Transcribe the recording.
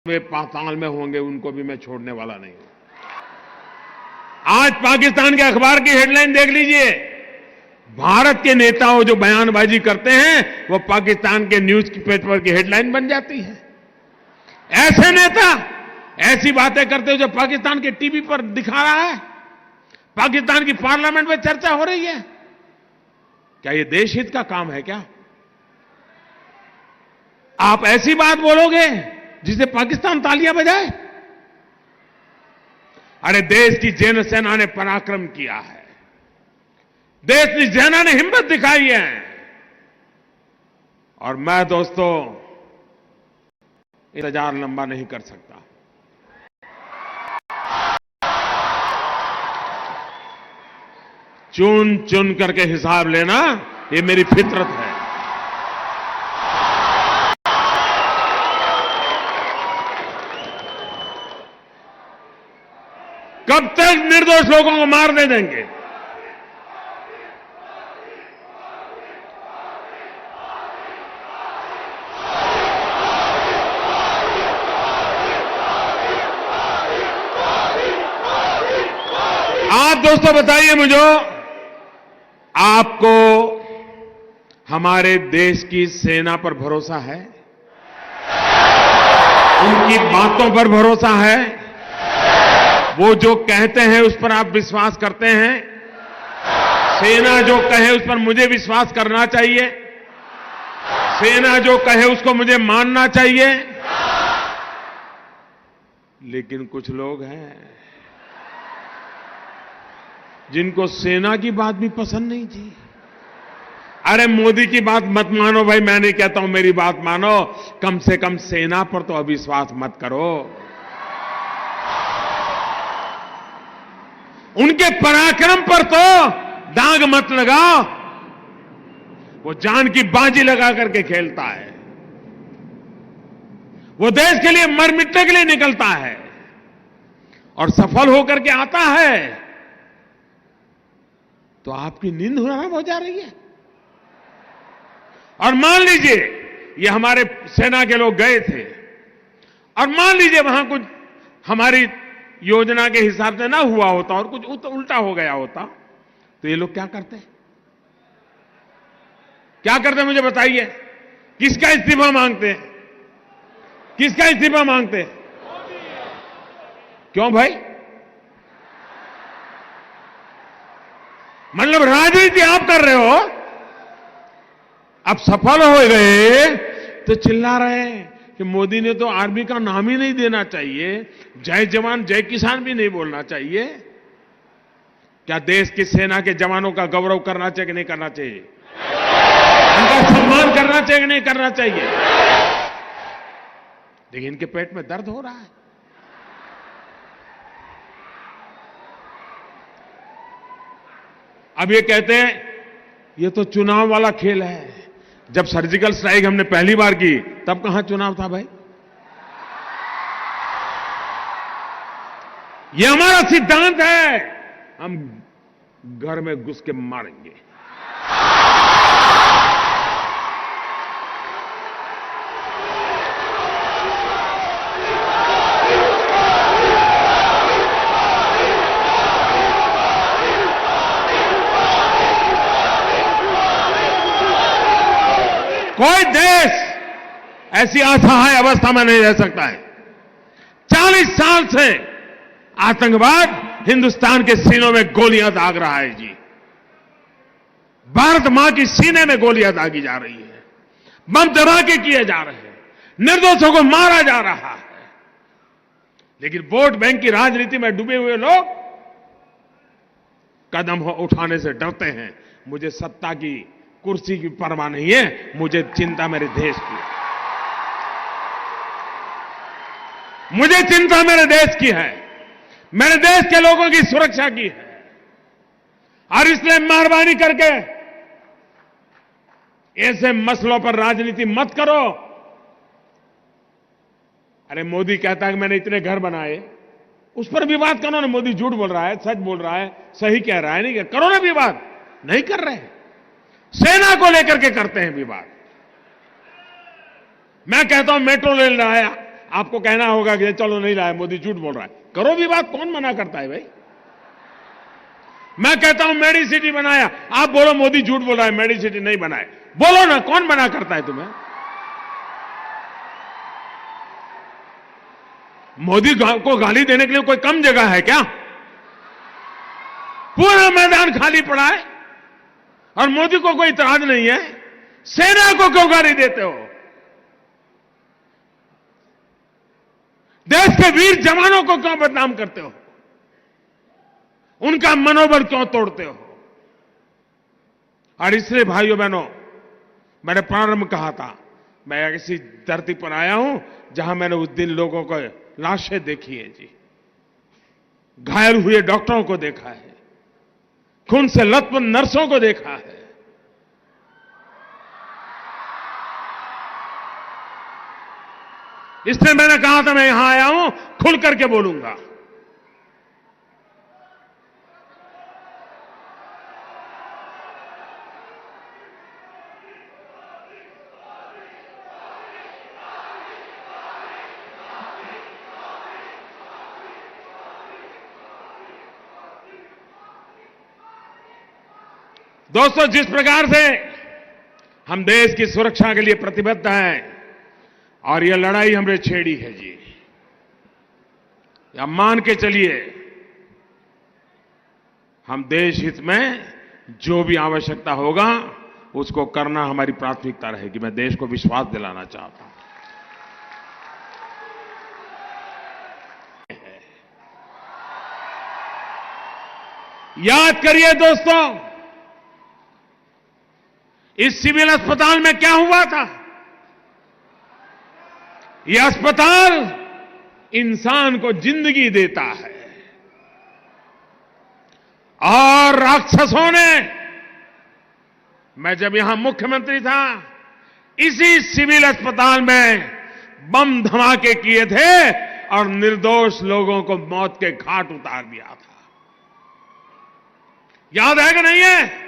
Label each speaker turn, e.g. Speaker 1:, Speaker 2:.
Speaker 1: वे पाताल में होंगे उनको भी मैं छोड़ने वाला नहीं हूं। आज पाकिस्तान के अखबार की हेडलाइन देख लीजिए। भारत के नेताओं जो बयानबाजी करते हैं वो पाकिस्तान के न्यूज पेपर की हेडलाइन बन जाती है। ऐसे नेता ऐसी बातें करते हो जो पाकिस्तान के टीवी पर दिखा रहा है, पाकिस्तान की पार्लियामेंट में चर्चा हो रही है। क्या ये देश हित का काम है क्या? आप ऐसी बात बोलोगे जिसे पाकिस्तान तालियां बजाए? अरे देश की जैन सेना ने पराक्रम किया है, देश की सेना ने हिम्मत दिखाई है। और मैं दोस्तों इंतजार लंबा नहीं कर सकता। चुन चुन करके हिसाब लेना ये मेरी फितरत है। कब तक निर्दोष लोगों को मार दे देंगे? आप दोस्तों बताइए मुझे, आपको हमारे देश की सेना पर भरोसा है? उनकी बातों पर भरोसा है? वो जो कहते हैं उस पर आप विश्वास करते हैं? सेना जो कहे उस पर मुझे विश्वास करना चाहिए, सेना जो कहे उसको मुझे मानना चाहिए। लेकिन कुछ लोग हैं जिनको सेना की बात भी पसंद नहीं थी। अरे मोदी की बात मत मानो भाई, मैं नहीं कहता हूं मेरी बात मानो, कम से कम सेना पर तो अविश्वास मत करो। उनके पराक्रम पर तो दाग मत लगाओ। वो जान की बाजी लगा करके खेलता है, वो देश के लिए मर मिटने के लिए निकलता है और सफल होकर के आता है तो आपकी नींद हराम हो जा रही है। और मान लीजिए ये हमारे सेना के लोग गए थे और मान लीजिए वहां कुछ हमारी योजना के हिसाब से ना हुआ होता और कुछ उल्टा हो गया होता, तो ये लोग क्या करते? क्या करते मुझे बताइए? किसका इस्तीफा मांगते हैं? किसका इस्तीफा मांगते हैं? क्यों भाई? मतलब राजनीति आप कर रहे हो, अब सफल हो गए तो चिल्ला रहे हैं कि मोदी ने तो आर्मी का नाम ही नहीं देना चाहिए, जय जवान जय किसान भी नहीं बोलना चाहिए। क्या देश की सेना के जवानों का गौरव करना चाहिए कि नहीं करना चाहिए? उनका सम्मान करना चाहिए कि नहीं करना चाहिए? लेकिन इनके पेट में दर्द हो रहा है। अब ये कहते हैं ये तो चुनाव वाला खेल है। जब सर्जिकल स्ट्राइक हमने पहली बार की तब कहां चुनाव था भाई? ये हमारा सिद्धांत है, हम घर में घुस के मारेंगे। कोई देश ऐसी असहाय अवस्था में नहीं रह सकता है। 40 साल से आतंकवाद हिंदुस्तान के सीनों में गोलियां दाग रहा है जी। भारत मां की सीने में गोलियां दागी जा रही है, बम धमाके किए जा रहे हैं, निर्दोषों को मारा जा रहा है। लेकिन वोट बैंक की राजनीति में डूबे हुए लोग कदम उठाने से डरते हैं। मुझे सत्ता की कुर्सी की परवाह नहीं है, मुझे चिंता मेरे देश की, मुझे चिंता मेरे देश की है, मेरे देश के लोगों की सुरक्षा की है। और इसलिए मेहरबानी करके ऐसे मसलों पर राजनीति मत करो। अरे मोदी कहता है कि मैंने इतने घर बनाए, उस पर विवाद करो ना। मोदी झूठ बोल रहा है, सच बोल रहा है, सही कह रहा है, नहीं करो ना विवाद। नहीं कर रहे, सेना को लेकर के करते हैं विवाद। मैं कहता हूं मेट्रो रेल आया, आपको कहना होगा कि चलो नहीं लाए, मोदी झूठ बोल रहा है। करो भी बात, कौन मना करता है भाई? मैं कहता हूं मेडिसिटी बनाया, आप बोलो मोदी झूठ बोल रहा है, मेडिसिटी नहीं बनाए। बोलो ना, कौन मना करता है तुम्हें? मोदी को गाली देने के लिए कोई कम जगह है क्या? पूरा मैदान खाली पड़ा है और मोदी को कोई इतराज नहीं है। सेना को क्यों गाली देते हो? देश के वीर जवानों को क्यों बदनाम करते हो? उनका मनोबल क्यों तोड़ते हो? और इसलिए भाइयों बहनों, मैंने प्रारंभ कहा था, मैं ऐसी धरती पर आया हूं जहां मैंने उस दिन लोगों को लाशें देखी है जी, घायल हुए डॉक्टरों को देखा है, खून से लथपथ नर्सों को देखा है। इसलिए मैंने कहा था मैं यहां आया हूं, खुल करके बोलूंगा। दोस्तों, जिस प्रकार से हम देश की सुरक्षा के लिए प्रतिबद्ध हैं और यह लड़ाई हमने छेड़ी है जी, या मान के चलिए हम देश हित में जो भी आवश्यकता होगा उसको करना हमारी प्राथमिकता रहेगी। मैं देश को विश्वास दिलाना चाहता हूं। याद करिए दोस्तों, इस सिविल अस्पताल में क्या हुआ था? यह अस्पताल इंसान को जिंदगी देता है और राक्षसों ने, मैं जब यहां मुख्यमंत्री था, इसी सिविल अस्पताल में बम धमाके किए थे और निर्दोष लोगों को मौत के घाट उतार दिया था। याद है कि नहीं है?